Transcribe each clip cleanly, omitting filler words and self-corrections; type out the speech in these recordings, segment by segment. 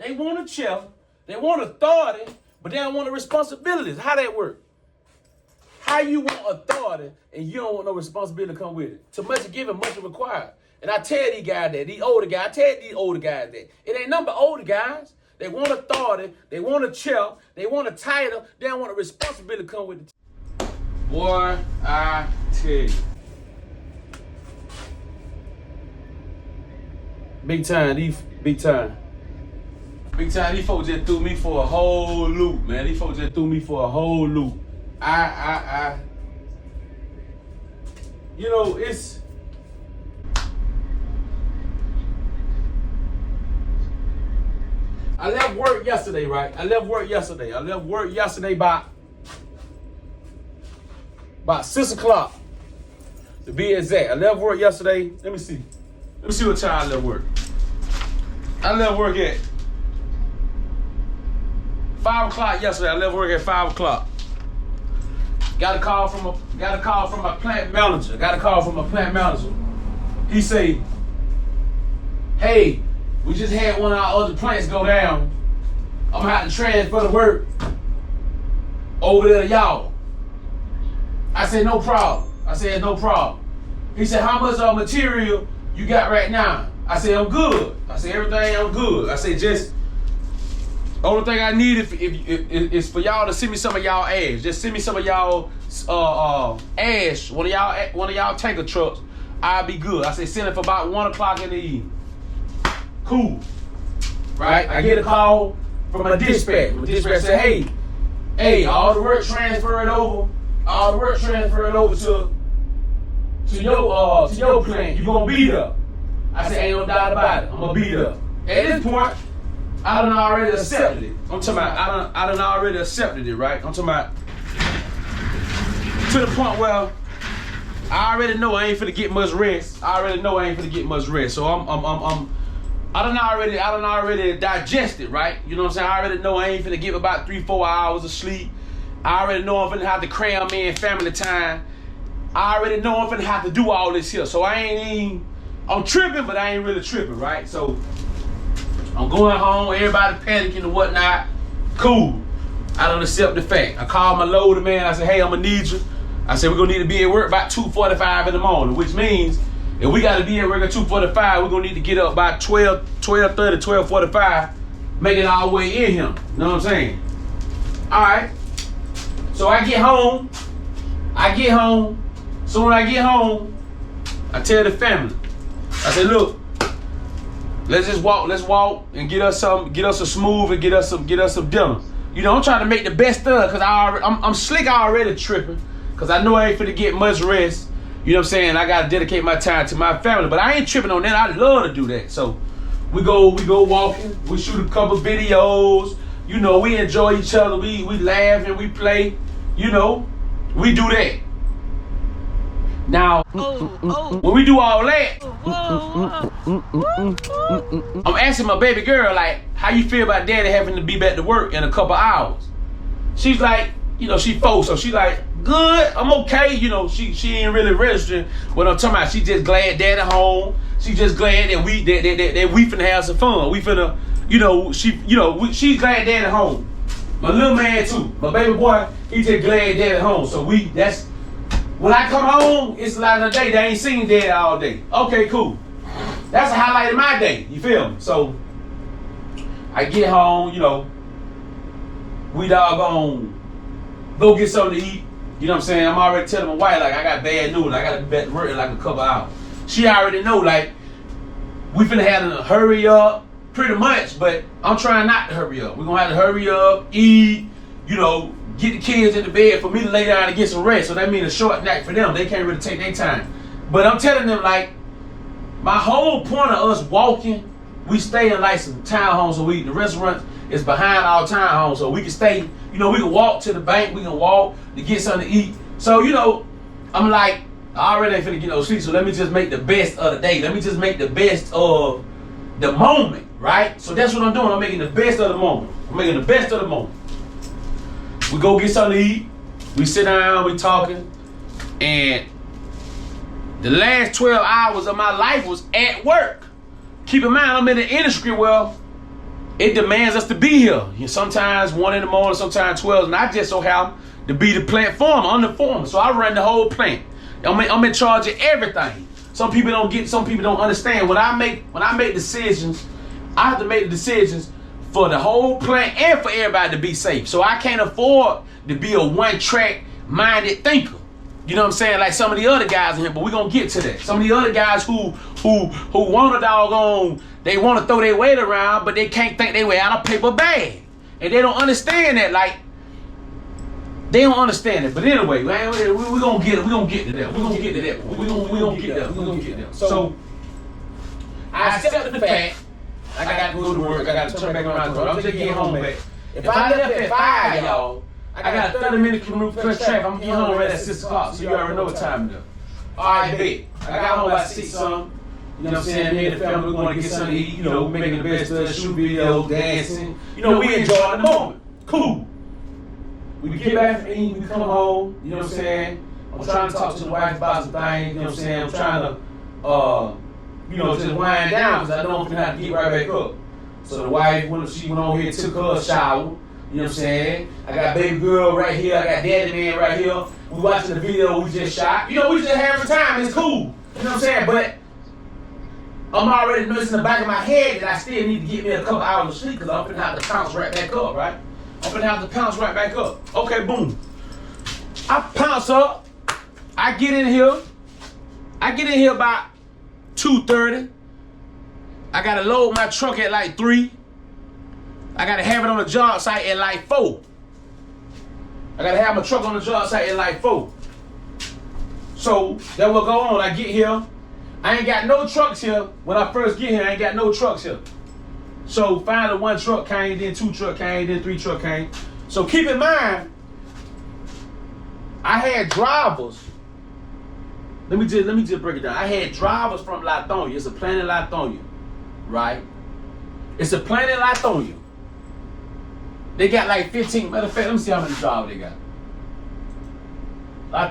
They want a chair, they want authority, but they don't want the responsibilities. How that work? How you want authority and you don't want no responsibility to come with it? Too much is given, much is required. And I tell these guys that, these older guys that it ain't nothing but older guys. They want authority, they want a chair, they want a title, they don't want a responsibility to come with it. Boy, I tell you. Big time, these folks just threw me for a whole loop, man. These folks just threw me for a whole loop. You know, I left work yesterday, right? I left work yesterday about 6 o'clock, to be exact. I left work yesterday. Let me see what time I left work. I left work at 5 o'clock yesterday. I left work at 5 o'clock. Got a call from my plant manager. He say, "Hey, we just had one of our other plants go down. I'm gonna have to transfer the work over there to y'all." I said, "No problem." He said, "How much material you got right now?" I said, "I'm good." I said, "Everything, I'm good." I said, "Just only thing I need is for y'all to send me some of y'all ash. Just send me some of y'all ash. One of y'all tanker trucks. I'll be good." I said, "Send it for about 1 o'clock in the evening." Cool. Right? I get a call from my dispatch. My dispatch said, hey, all the work transferred over to your plant. You gonna be there. I said, "Ain't no doubt about it. I'm gonna be there." At this point, I done already accepted it. I'm talking about I done already accepted it, right? I'm talking about to the point where I already know I ain't finna get much rest. So I done already digested, right? You know what I'm saying? I already know I ain't finna get about 3-4 hours of sleep. I already know I'm finna have to cram in family time. I already know I'm finna have to do all this here. So I'm tripping, but I ain't really tripping, right? So I'm going home, everybody panicking and whatnot. Cool. I don't accept the fact. I called my loader man. I said, "Hey, I'm gonna need you." I said, "We're gonna need to be at work about 2:45 in the morning," which means if we gotta be at work at 2:45, we're gonna need to get up by 12:30, 12:45, making our way in here. You know what I'm saying? All right. So I get home. So when I get home, I tell the family. I said, "Look, let's walk and get us a smooth and get us some dinner." You know, I'm trying to make the best of it because I'm slick already tripping because I know I ain't finna get much rest. You know what I'm saying? I gotta dedicate my time to my family, but I ain't tripping on that. I love to do that. So we go walking, we shoot a couple videos, you know, we enjoy each other, we laugh and we play, you know, we do that. Now, when we do all that, I'm asking my baby girl, like, "How you feel about daddy having to be back to work in a couple hours?" She's like, you know, she 4, so she like, "Good, I'm okay." You know, she ain't really registering what I'm talking about. She just glad daddy home. She just glad that we finna have some fun. We finna, she's glad daddy home. My little man too. My baby boy, he just glad daddy home. So when I come home, it's a lot of the day. They ain't seen daddy all day. Okay, cool. That's a highlight of my day. You feel me? So I get home, you know, we doggone go get something to eat. You know what I'm saying? I'm already telling my wife, like, I got bad news. I got to be back to work in like a couple hours. She already know, like, we finna have to hurry up pretty much, but I'm trying not to hurry up. We're going to have to hurry up, eat, you know, get the kids in the bed for me to lay down and get some rest. So that means a short night for them. They can't really take their time. But I'm telling them, like, my whole point of us walking, we stay in like some townhomes. So the restaurant is behind our townhomes. So we can stay, you know, we can walk to the bank. We can walk to get something to eat. So, you know, I'm like, I already ain't finna get no sleep. So let me just make the best of the day. Let me just make the best of the moment, right? So that's what I'm doing. I'm making the best of the moment. We go get something to eat. We sit down, we talking. And the last 12 hours of my life was at work. Keep in mind, I'm in the industry where it demands us to be here. Sometimes 1 in the morning, sometimes 12, and I just so happen to be the plant farmer. I'm the foreman, so I run the whole plant. I'm in charge of everything. Some people don't understand. When I make decisions, I have to make the decisions for the whole plant and for everybody to be safe. So I can't afford to be a one-track minded thinker. You know what I'm saying? Like some of the other guys in here, but we're gonna get to that. Some of the other guys who want a doggone, they want to throw their weight around, but they can't think their way out of paper bag. And they don't understand that. Like, they don't understand it. But anyway, man, we're gonna get it. We're gonna get to that. We're gonna get to that. We're gonna get there. We're gonna get there. So I accept the fact I gotta go to work. I gotta turn back around. I'm just getting home back. If I left at 5, y'all, I got a 30-minute commute plus traffic. I'm getting home right at 6 o'clock, so you already know what time it is. All right, bet. I got home about 6 something. You know what I'm saying? Me and the family, we want to get something to eat. You know, making the best of it, shoot videos, dancing. You know, we enjoy the moment. Cool. We get back from eating, we come home. You know what I'm saying? I'm trying to talk to the wife about some things. You know what I'm saying? I'm trying to, just wind down because I know I'm going to have to get right back up. So the wife, she went over here and took her a shower. You know what I'm saying? I got baby girl right here. I got daddy man right here. We watching the video we just shot. You know, we just having time. It's cool. You know what I'm saying? But I'm already noticing in the back of my head that I still need to get me a couple hours of sleep because I'm going to have to pounce right back up, right? I'm going to have to pounce right back up. Okay, boom. I pounce up. I get in here about 2:30. I got to load my truck at like 3. I got to have it on the job site at like 4. I got to have my truck on the job site at like 4. So that will go on. I get here. I ain't got no trucks here. When I first get here, I ain't got no trucks here. So finally 1 truck came, then 2 truck came, then 3 truck came. So keep in mind, I had drivers. Let me just break it down. I had drivers from Lithonia. It's a plant in Lithonia, right? It's a plant in Lithonia. They got like 15. Matter of fact, let me see how many drivers they got.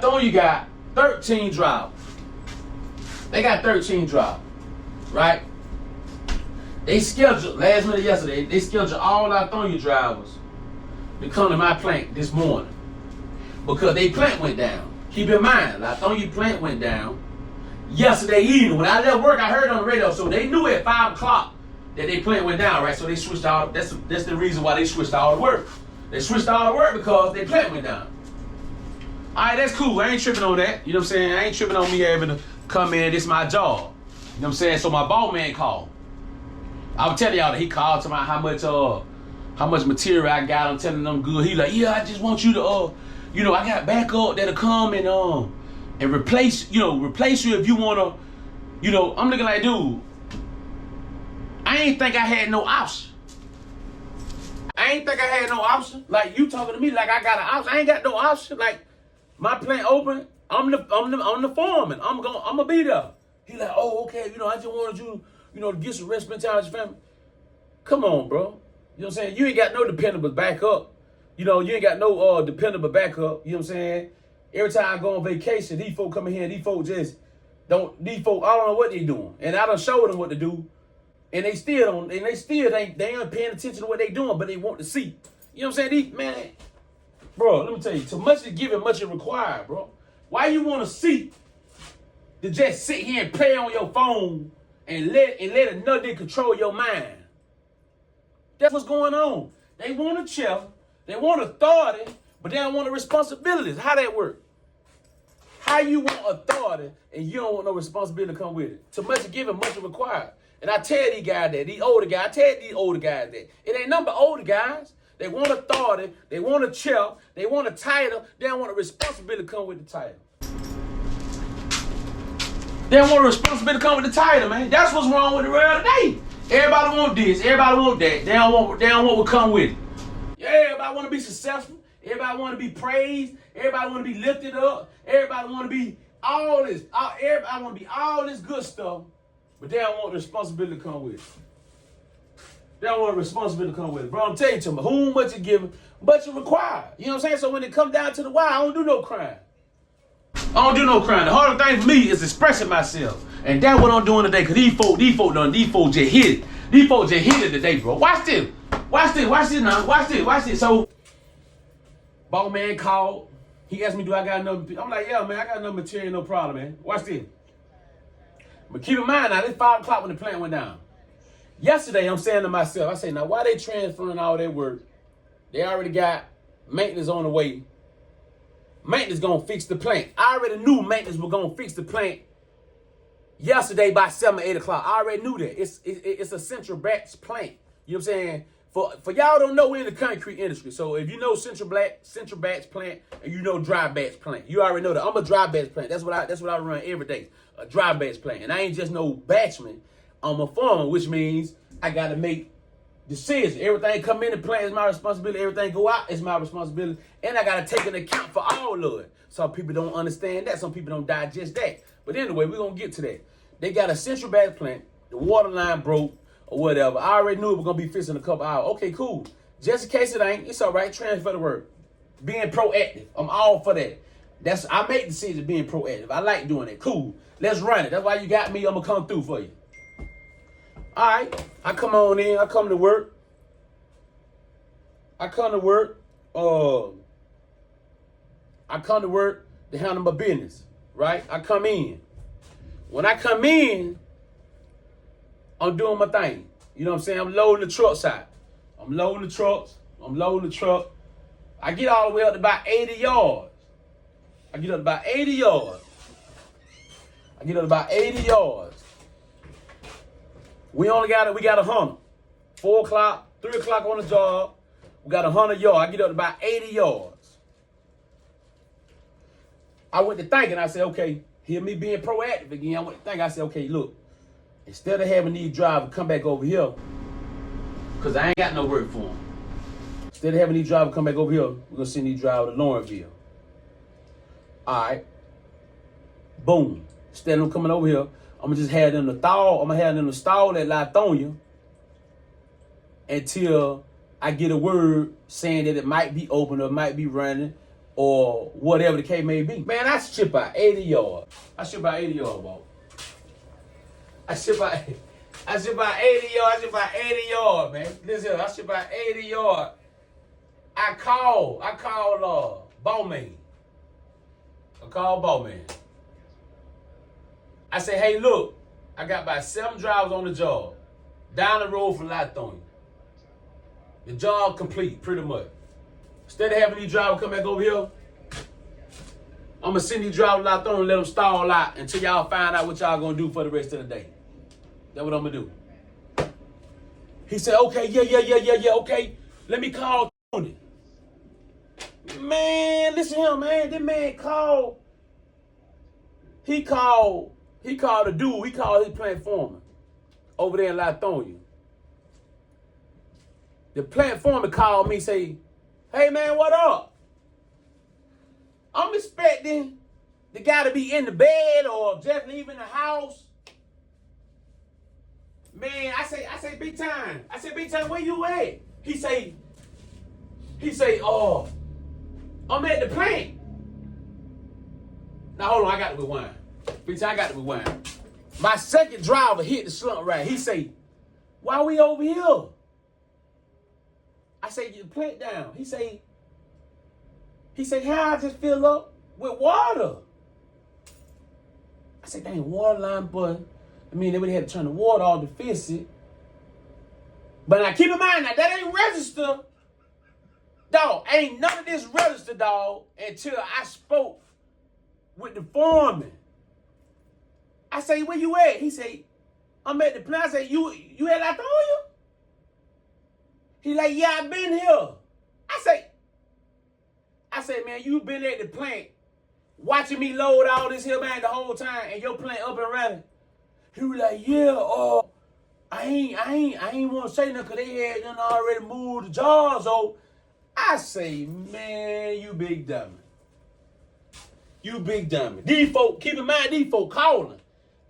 Lithonia got 13 drivers. They got 13 drivers, right? They scheduled, last minute yesterday, they scheduled all Lithonia drivers to come to my plant this morning because they plant went down. Keep in mind, Lithonia plant went down yesterday evening. When I left work, I heard on the radio, so they knew at 5 o'clock that they plant went down, right? So they switched out. That's the reason why they switched all the work. They switched all the work because they plant went down. All right, that's cool. I ain't tripping on that. You know what I'm saying? I ain't tripping on me having to come in. This is my job. You know what I'm saying? So my ball man called. I was telling y'all that he called to my how much material I got. I'm telling them good. He like, yeah, I just want you to I got backup that'll come and replace you if you wanna, I'm looking like, dude, I ain't think I had no option. Like you talking to me like I got an option. I ain't got no option. Like my plant open, I'm the foreman. I'm gonna be there. He like, oh, okay, I just wanted you, to get some rest, spend time with your family. Come on, bro. You know what I'm saying? You ain't got no dependable backup. You ain't got no dependable backup. You know what I'm saying? Every time I go on vacation, these folk come in here and these folk I don't know what they doing. And I done showed them what to do. And they still ain't paying attention to what they doing, but they want to see. You know what I'm saying? Bro, let me tell you, too much is given, much is required, bro. Why you want to see to just sit here and play on your phone and let another control your mind? That's what's going on. They want a chair, they want authority, but they don't want the responsibilities. How that work? How you want authority and you don't want no responsibility to come with it? Too much is given, much is required. And I tell these guys that, these older guys that it ain't nothing but older guys. They want authority, they want a chair, they want a title, they don't want a responsibility to come with the title. They don't want a responsibility to come with the title, man. That's what's wrong with the world today. Everybody want this, everybody want that. They don't want what come with it. Yeah, everybody want to be successful. Everybody want to be praised. Everybody want to be lifted up. Everybody want to be all this. Everybody want to be all this good stuff, but they don't want the responsibility to come with it. They don't want the responsibility to come with it. Bro, I'm telling you, whom much you give, much you require. You know what I'm saying? So when it come down to the wire, I don't do no crime. The harder thing for me is expressing myself. And that's what I'm doing today, because these folk just hit it. These folk just hit it today, bro. Watch this. Watch this now. Watch this. So, ball man called. He asked me, do I got enough? I'm like, yeah, man, I got enough material, no problem, man. Watch this. But keep in mind now, it's 5 o'clock when the plant went down. Yesterday, I'm saying to myself, I say, now why they transferring all their work? They already got maintenance on the way. Maintenance gonna fix the plant. I already knew maintenance was gonna fix the plant yesterday by 7 or 8 o'clock. I already knew that. It's a central batch plant. You know what I'm saying? For y'all don't know, we're in the concrete industry. So if you know central batch plant and you know dry batch plant, you already know that. I'm a dry batch plant. That's what I run every day. A dry batch plant. And I ain't just no batchman. I'm a farmer, which means I gotta make decisions. Everything come in the plant is my responsibility. Everything go out is my responsibility. And I gotta take into account for all of it. Some people don't understand that. Some people don't digest that. But anyway, we're gonna get to that. They got a central batch plant. The water line broke or whatever. I already knew it was gonna be fixed in a couple hours. Okay, cool. Just in case it ain't, it's all right. Transfer the work. Being proactive. I'm all for that. I make decisions being proactive. I like doing it. Cool. Let's run it. That's why you got me. I'm gonna come through for you. All right. I come on in. I come to work. I come to work to handle my business. Right? I come in. When I come in, I'm doing my thing. You know what I'm saying? I'm loading the trucks out. I'm loading the trucks. I get all the way up to about 80 yards. We got 100. 4 o'clock, 3 o'clock on the job. We got 100 yards. I get up to about 80 yards. I went to thinking, I said, okay, hear me being proactive again. I went to think, I said, okay, look, instead of having these drivers come back over here, because I ain't got no work for them. Instead of having these drivers come back over here, we're going to send these drivers to Lawrenceville. All right. Boom. Instead of them coming over here, I'm going to just have them to thaw. I'm going to have them to stall at Lithonia until I get a word saying that it might be open or it might be running or whatever the case may be. Man, I ship out 80 yards. I ship out 80 yards, bro. I ship out 80 yards, man. Listen, I ship out 80 yards. I call Bowman. I say, hey, look, I got about 7 drivers on the job. Down the road from Lithonia. The job complete, pretty much. Instead of having these drivers come back over here, I'm going to send these drivers to Lithonia and let them stall out until y'all find out what y'all going to do for the rest of the day. That's what I'm going to do. He said, okay, yeah, okay. Let me call Tony. Man, listen to him, man. This man called. He called the dude. He called his plant foreman over there in Lithonia. The plant foreman called me, say, hey, man, what up? I'm expecting the guy to be in the bed or just leaving the house. Man, I say, big time. I said, big time, where you at? He say, oh, I'm at the plant. Now, hold on, I got to rewind. Big time, I got to rewind. My second driver hit the slump right. He say, why we over here? I say, get the plant down. He say, how I just fill up with water. I said, dang, water line, but I mean, they would have to turn the water off to fix it. But now keep in mind, now that ain't registered. Dog, ain't none of this registered, dog, until I spoke with the foreman. I say, where you at? He say, I'm at the plant. I say, you at Lithonia? He like, yeah, I've been here. I say, man, you been at the plant watching me load all this here, man, the whole time, and your plant up and running. He was like, yeah, I ain't want to say nothing because they had done already moved the jars. So I say, man, you big dummy. These folk, keep in mind, these folk calling.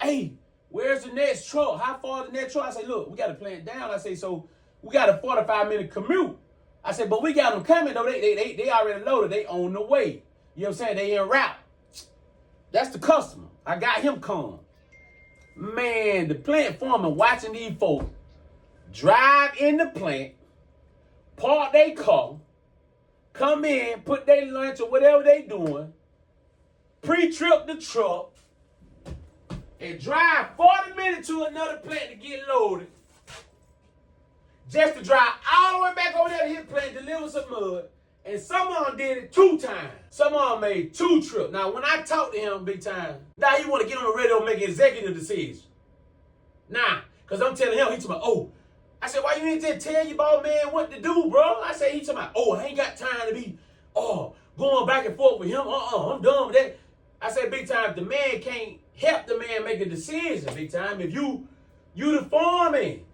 Hey, where's the next truck? How far is the next truck? I say, look, we got to plant down. I say, so we got a 45-minute commute. I said, but we got them coming, though. They already loaded. They on the way. You know what I'm saying? They en route. That's the customer. I got him come. Man, the plant foreman watching these folks drive in the plant, park their car, come in, put their lunch or whatever they doing, pre-trip the truck, and drive 40 minutes to another plant to get loaded, just to drive all the way back over there to his plant, deliver some mud. And some of them did it 2 times. Some of them made 2 trips. Now, when I talk to him big time, now he want to get on the radio and make an executive decision. Nah, because I'm telling him, he talking about, oh, I said, why you ain't just tell your ball man what to do, bro? I said, he talking about, oh, I ain't got time to be, going back and forth with him. I'm done with that. I said, big time, the man can't help the man make a decision, big time. If you the foreman.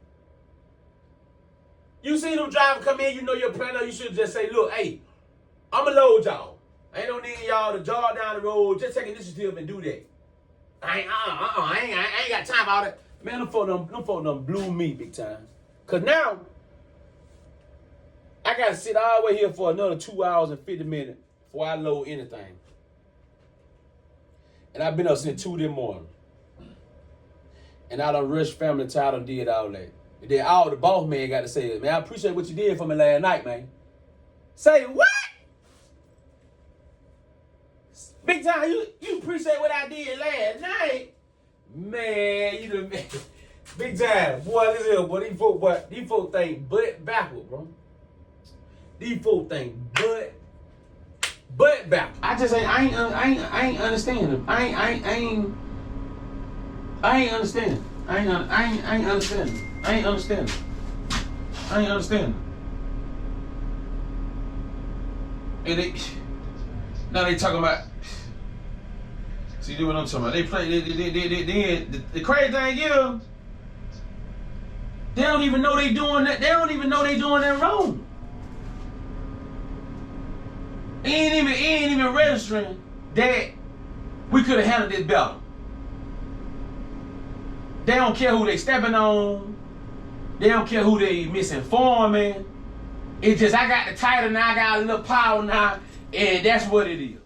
You see them driver come in, you know your planner, you should just say, look, hey, I'ma load y'all. Ain't no need y'all to jog down the road, just take initiative and do that. I ain't got time for all that. Man, them folk done blew me big time. Cause now, I gotta sit all the way here for another 2 hours and 50 minutes before I load anything. And I've been up since 2 this morning. And I done rushed family time and did all that. And then all the boss man got to say, man, I appreciate what you did for me last night, man. Say what? Big time, you appreciate what I did last night? Man, you done big time. Boy, listen here, boy. These folk think butt backward, bro. These folk think butt backward. I just ain't understanding. I ain't understanding. I ain't understanding. And now they talking about. See, what I'm talking about. They play. The crazy thing is, they don't even know they doing that. They don't even know they doing that wrong. It ain't even registering that we could have handled this better. They don't care who they stepping on. They don't care who they misinforming. It's just I got the title now, I got a little power now, and that's what it is.